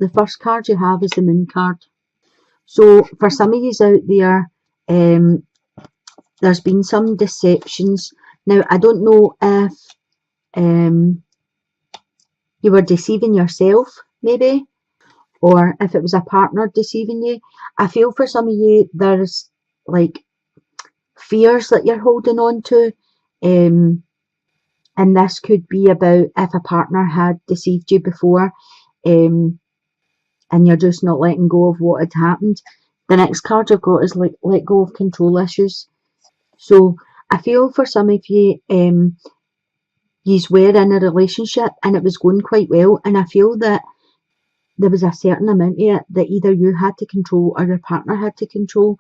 the first card you have is the Moon card. So for some of you out there, there's been some deceptions. Now, I don't know if you were deceiving yourself, maybe, or if it was a partner deceiving you. I feel for some of you, there's like fears that you're holding on to. And this could be about if a partner had deceived you before, and you're just not letting go of what had happened. The next card I've got is like let go of control issues. So I feel for some of you, yous were in a relationship and it was going quite well, and I feel that there was a certain amount of it that either you had to control or your partner had to control.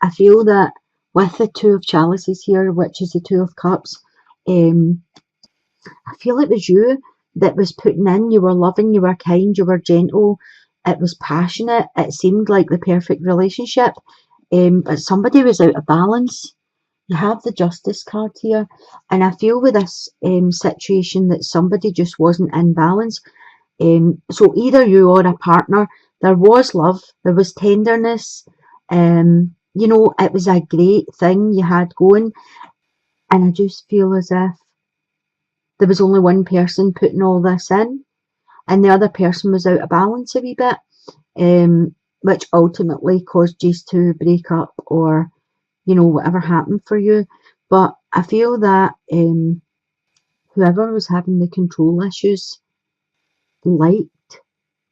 I feel that with the Two of Chalices here, which is the Two of Cups, I feel it was you that was putting in. You were loving, you were kind, you were gentle, it was passionate, it seemed like the perfect relationship, but somebody was out of balance. You have the Justice card here, and I feel with this situation that somebody just wasn't in balance. So either you or a partner, there was love, there was tenderness, you know, it was a great thing you had going, and I just feel as if there was only one person putting all this in, and the other person was out of balance a wee bit, which ultimately caused you to break up, or you know, whatever happened for you. But I feel that whoever was having the control issues liked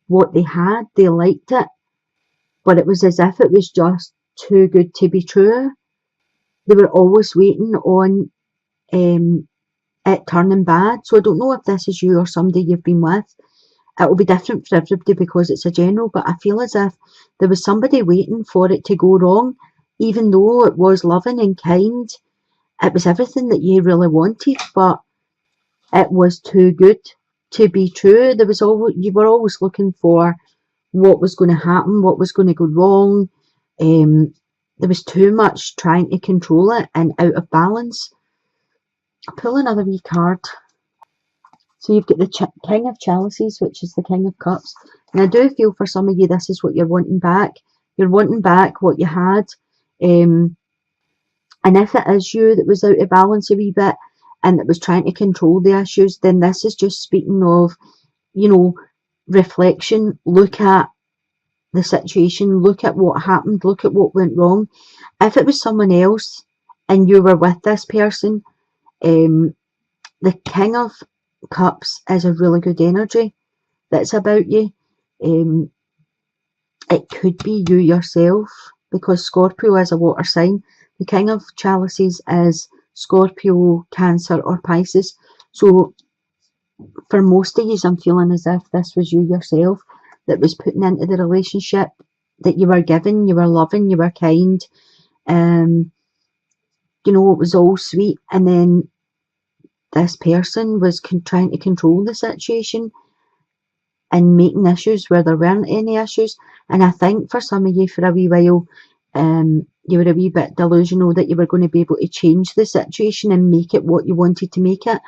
what they had, they liked it, but it was as if it was just too good to be true. They were always waiting on it turning bad. So I don't know if this is you or somebody you've been with. It will be different for everybody because it's a general, but I feel as if there was somebody waiting for it to go wrong, even though it was loving and kind. It was everything that you really wanted, but it was too good to be true. There was always, you were always looking for what was going to happen, what was going to go wrong. There was too much trying to control it and out of balance. I'll pull another wee card. So you've got the King of Chalices, which is the King of Cups. And I do feel for some of you, this is what you're wanting back. You're wanting back what you had. And if it is you that was out of balance a wee bit and that was trying to control the issues, then this is just speaking of, you know, reflection. Look at the situation, look at what happened, look at what went wrong. If it was someone else and you were with this person, the King of Cups is a really good energy that's about you. It could be you yourself, because Scorpio is a water sign. The King of Chalices is Scorpio, Cancer or Pisces. So for most of you, I'm feeling as if this was you yourself that was putting into the relationship, that you were giving, you were loving, you were kind. You know, it was all sweet, and then this person was trying to control the situation and making issues where there weren't any issues. And I think for some of you, for a wee while, you were a wee bit delusional that you were going to be able to change the situation and make it what you wanted to make it,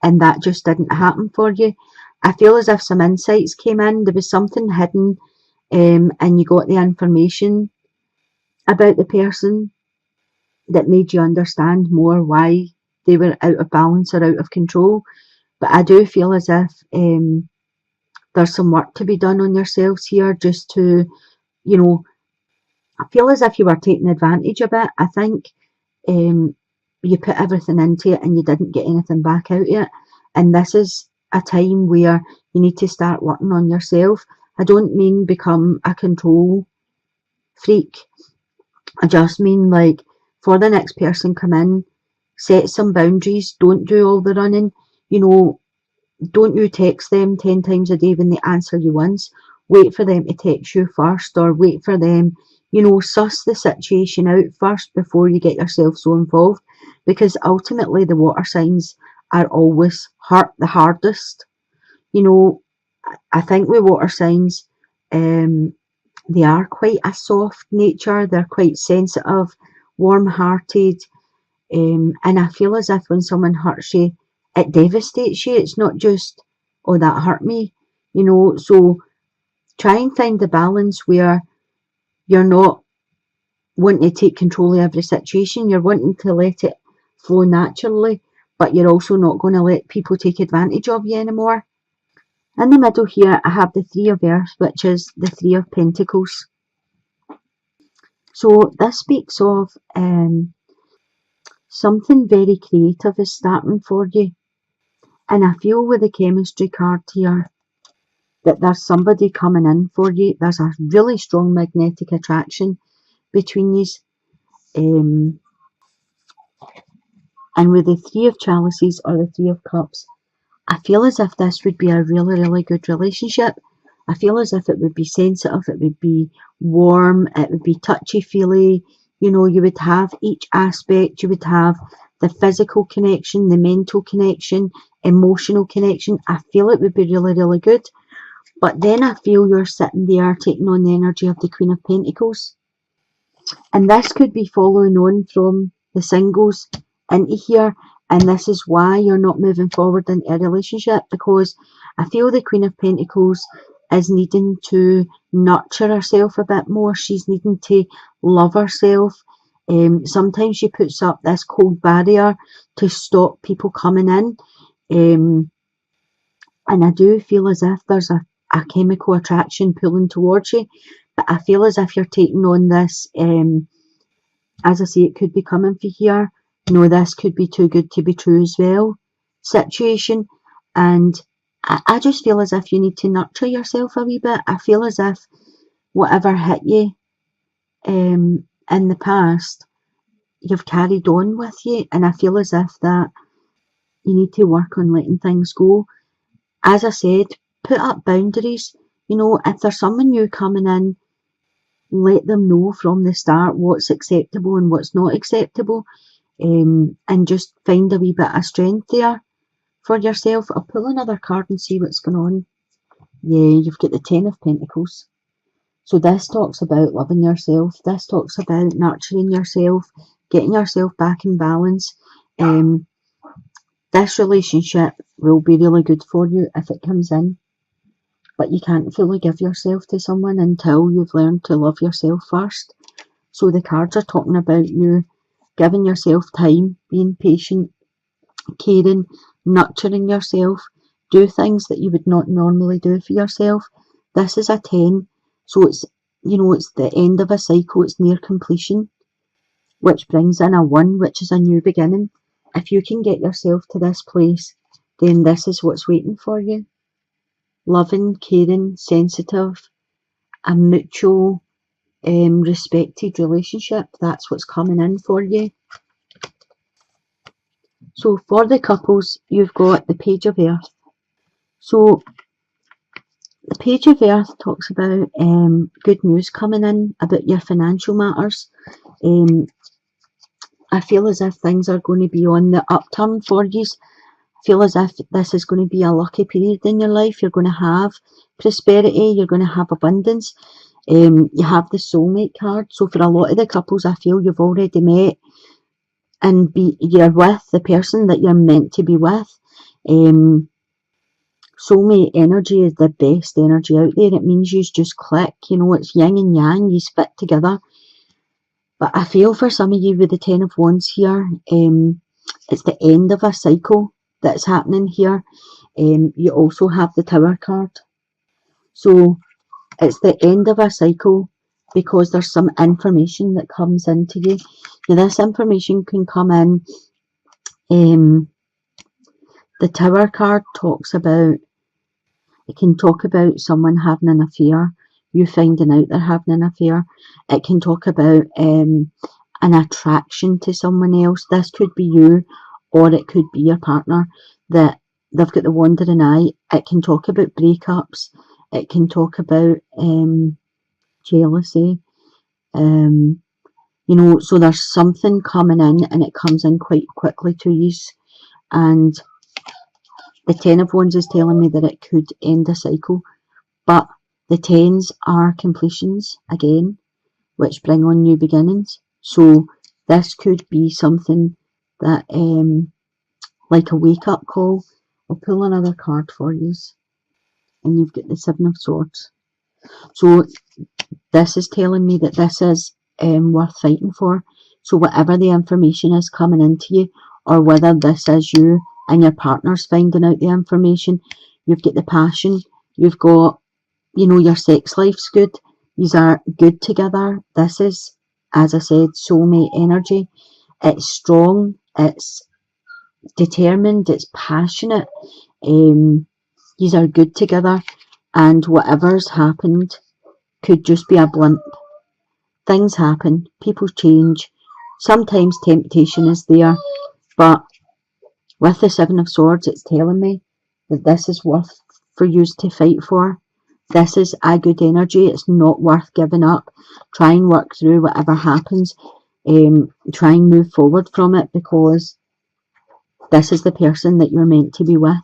and that just didn't happen for you. I feel as if some insights came in, there was something hidden, and you got the information about the person that made you understand more why they were out of balance or out of control. But I do feel as if there's some work to be done on yourselves here, just to, you know, I feel as if you were taking advantage of it. I think you put everything into it and you didn't get anything back out of it. And this is a time where you need to start working on yourself. I don't mean become a control freak. I just mean, like, for the next person come in, set some boundaries. Don't do all the running. You know, don't you text them 10 times a day when they answer you once. Wait for them to text you first, or wait for them, you know, suss the situation out first before you get yourself so involved, because ultimately the water signs are always hurt the hardest. You know, I think with water signs, they are quite a soft nature, they're quite sensitive, warm-hearted, and I feel as if when someone hurts you, it devastates you. It's not just, oh, that hurt me, you know. So Try and find the balance where you're not wanting to take control of every situation. You're wanting to let it flow naturally, but you're also not going to let people take advantage of you anymore. In the middle here, I have the Three of Earth, which is the Three of Pentacles. So this speaks of something very creative is starting for you. And I feel with the chemistry card here that there's somebody coming in for you. There's a really strong magnetic attraction between you. And with the Three of Chalices or the Three of Cups, I feel as if this would be a really, really good relationship. I feel as if it would be sensitive, it would be warm, it would be touchy-feely. You know, you would have each aspect. You would have the physical connection, the mental connection, emotional connection. I feel it would be really, really good. But then I feel you're sitting there taking on the energy of the Queen of Pentacles. And this could be following on from the singles into here. And this is why you're not moving forward in a relationship, because I feel the Queen of Pentacles is needing to nurture herself a bit more. She's needing to love herself. Sometimes she puts up this cold barrier to stop people coming in. And I do feel as if there's a chemical attraction pulling towards you. But I feel as if you're taking on this, as I say, it could be coming for here. No, this could be too good to be true as well situation. And I just feel as if you need to nurture yourself a wee bit. I feel as if whatever hit you in the past, you've carried on with you. And I feel as if that you need to work on letting things go. As I said, put up boundaries. You know, if there's someone new coming in, let them know from the start what's acceptable and what's not acceptable. And just find a wee bit of strength there for yourself. I'll pull another card and see what's going on. Yeah, you've got the Ten of Pentacles. So this talks about loving yourself. This talks about nurturing yourself, getting yourself back in balance. This relationship will be really good for you if it comes in. But you can't fully give yourself to someone until you've learned to love yourself first. So the cards are talking about you giving yourself time, being patient, caring, nurturing yourself, do things that you would not normally do for yourself. This is a 10, so it's, you know, it's the end of a cycle, it's near completion, which brings in a 1, which is a new beginning. If you can get yourself to this place, then this is what's waiting for you. Loving, caring, sensitive, a mutual, respected relationship. That's what's coming in for you. So for the couples, you've got the Page of Earth. So the Page of Earth talks about good news coming in about your financial matters. I feel as if things are going to be on the upturn for you. I feel as if this is going to be a lucky period in your life. You're going to have prosperity. You're going to have abundance. You have the soulmate card. So for a lot of the couples, I feel you've already met and you're with the person that you're meant to be with. Soulmate energy is the best energy out there. It means you just click, you know, it's yin and yang, you fit together. But I feel for some of you with the Ten of Wands here, it's the end of a cycle that's happening here. You also have the Tower card. So it's the end of a cycle because there's some information that comes into you. Now this information can come in. The Tower card talks about, it can talk about someone having an affair, you finding out they're having an affair. It can talk about an attraction to someone else. This could be you, or it could be your partner, that they've got the wandering eye. It can talk about breakups. It can talk about jealousy. You know, so there's something coming in and it comes in quite quickly to you. And the Ten of Wands is telling me that it could end a cycle, but the tens are completions again, which bring on new beginnings. So this could be something that, like a wake-up call. I'll pull another card for you, and you've got the Seven of Swords. So this is telling me that this is worth fighting for. So whatever the information is coming into you, or whether this is you and your partner's finding out the information, you've got the passion, you've got, you know, your sex life's good, you are good together. This is, as I said, soulmate energy. It's strong, it's determined, it's passionate. You are good together, and whatever's happened could just be a blimp. Things happen, people change. Sometimes temptation is there, but with the Seven of Swords, it's telling me that this is worth for you to fight for. This is a good energy. It's not worth giving up. Try and work through whatever happens. Try and move forward from it, because this is the person that you're meant to be with.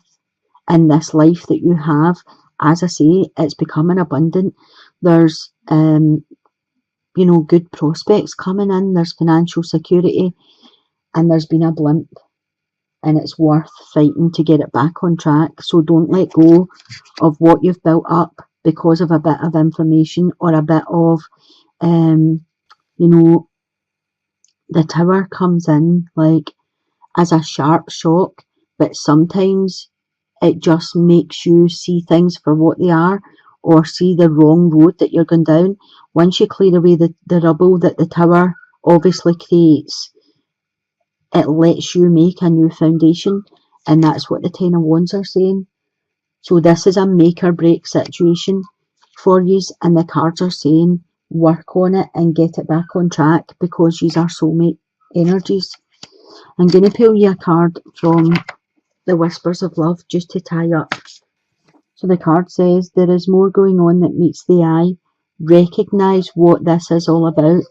In this life that you have, as I say, it's becoming abundant. There's you know, good prospects coming in, there's financial security, and there's been a blimp, and it's worth fighting to get it back on track. So don't let go of what you've built up because of a bit of information or a bit of you know, the Tower comes in like as a sharp shock, but sometimes it just makes you see things for what they are, or see the wrong road that you're going down. Once you clear away the rubble that the Tower obviously creates, it lets you make a new foundation, and that's what the Ten of Wands are saying. So this is a make or break situation for you, and the cards are saying work on it and get it back on track, because these are soulmate energies. I'm going to pull you a card from the Whispers of Love just to tie up. So the card says, there is more going on that meets the eye. Recognise what this is all about.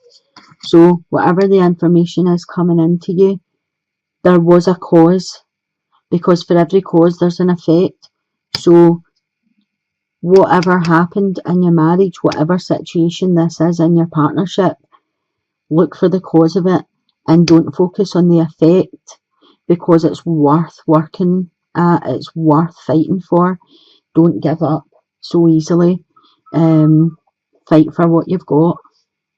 So whatever the information is coming into you, there was a cause, because for every cause there's an effect. So whatever happened in your marriage, whatever situation this is in your partnership, look for the cause of it and don't focus on the effect, because it's worth working at, it's worth fighting for. Don't give up so easily. Fight for what you've got.